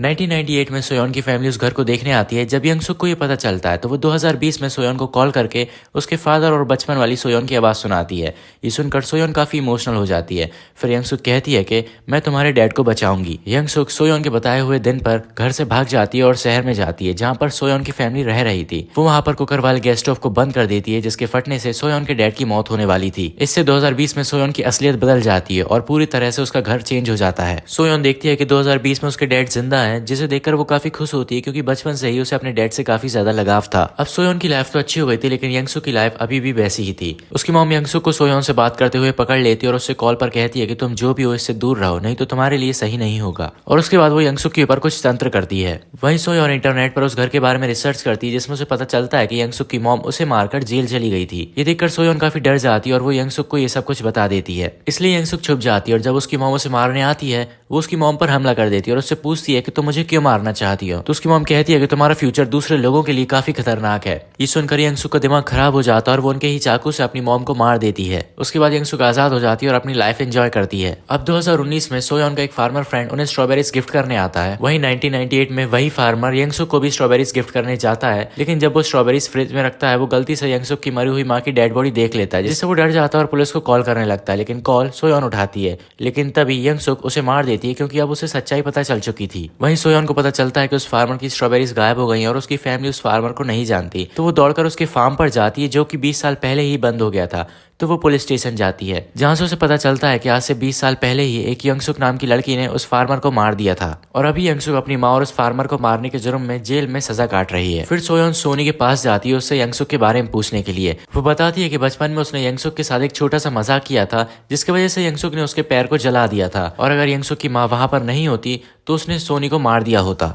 1998 में सोयोन की फैमिली उस घर को देखने आती है। जब यंगसुक को ये पता चलता है तो वो 2020 में सोयोन को कॉल करके उसके फादर और बचपन वाली सोयोन की आवाज़ सुनाती है। ये सुनकर सोयोन काफ़ी इमोशनल हो जाती है। फिर यंगसुक कहती है कि मैं तुम्हारे डैड को बचाऊंगी। यंगसुक सोयोन के बताए हुए दिन पर घर से भाग जाती है और शहर में जाती है जहाँ पर सोयोन की फैमिली रह रही थी। वो वहाँ पर कुकर वाले गैस स्टोव को बंद कर देती है जिसके फटने से सोयोन के डैड की मौत होने वाली थी। इससे 2020 में सोयोन की असलियत बदल जाती है और पूरी तरह से उसका घर चेंज हो जाता है। सोयोन देखती है कि 2020 में उसके डैड जिंदा हैं, जिसे देखकर वो काफी खुश होती है क्योंकि बचपन से ही उसे अपने डैड से काफी ज्यादा लगाव था। अब सोयोन की लाइफ तो अच्छी हो गई थी लेकिन यंगसुक की लाइफ अभी भी वैसी ही थी। उसकी मॉम यंगसुक को सोयोन से बात करते हुए पकड़ लेती है और उससे कॉल पर कहती है कि तुम जो भी हो इससे दूर रहो, नहीं तो तुम्हारे लिए सही नहीं होगा। और उसके बाद वो यंगसुक के ऊपर कुछ तंत्र करती है। वहीं सोयोन इंटरनेट पर उस घर के बारे में रिसर्च करती है जिसमें उसे पता चलता है कि यंगसुक की मॉम उसे मारकर जेल चली गई थी। ये देखकर सोयोन काफी डर जाती है और वो यंगसुक को ये सब कुछ बता देती है। इसलिए यंगसुक छुप जाती है और जब उसकी मॉम उसे मारने आती है वो उसकी मॉम पर हमला कर देती है और उससे पूछती है कि तुम मुझे क्यों मारना चाहती हो। तो उसकी मॉम कहती है कि तुम्हारा फ्यूचर दूसरे लोगों के लिए काफी खतरनाक है। ये सुनकर यंगसुक का दिमाग खराब हो जाता है और वो उनके ही चाकू से अपनी मॉम को मार देती है। उसके बाद यंगसुक आजाद हो जाती है और अपनी लाइफ एंजॉय करती है। अब 2019 में सोयोन का एक फार्मर फ्रेंड उन्हें स्ट्रॉबेरीज गिफ्ट करने आता है। वहीं 1998 में वही फार्मर यंगसुक को भी स्ट्रॉबेरीज गिफ्ट करने जाता है, लेकिन जब वो स्ट्रॉबेरीज फ्रिज में रखता है वो गलती से यंगसुक की मरी हुई माँ की डेड बॉडी देख लेता है, जिससे वो डर जाता है और पुलिस को कॉल करने लगता है। लेकिन कॉल सोयोन उठाती है, लेकिन तभी यंगसुक उसे मार देती है क्योंकि अब उसे सच्चाई पता चल चुकी थी। वहीं सोयोन को पता चलता है कि उस फार्मर की स्ट्रॉबेरीज गायब हो गई हैं और उसकी फैमिली उस फार्मर को नहीं जानती। तो वो दौड़कर उसके फार्म पर जाती है जो कि 20 साल पहले ही बंद हो गया था। तो वो पुलिस स्टेशन जाती है जहां से उसे पता चलता है कि आज से 20 साल पहले ही एक यंगसुक नाम की लड़की ने उस फार्मर को मार दिया था और अभी यंगसुक अपनी माँ और उस फार्मर को मारने के जुर्म में जेल में सजा काट रही है। फिर सोयोन सोनी के पास जाती है उससे यंगसुक के बारे में पूछने के लिए। वो बताती है कि बचपन में उसने यंगसुक के साथ एक छोटा सा मजाक किया था जिसकी वजह से यंगसुक ने उसके पैर को जला दिया था और अगर यंगसुक की माँ वहां पर नहीं होती तो उसने सोनी को मार दिया होता।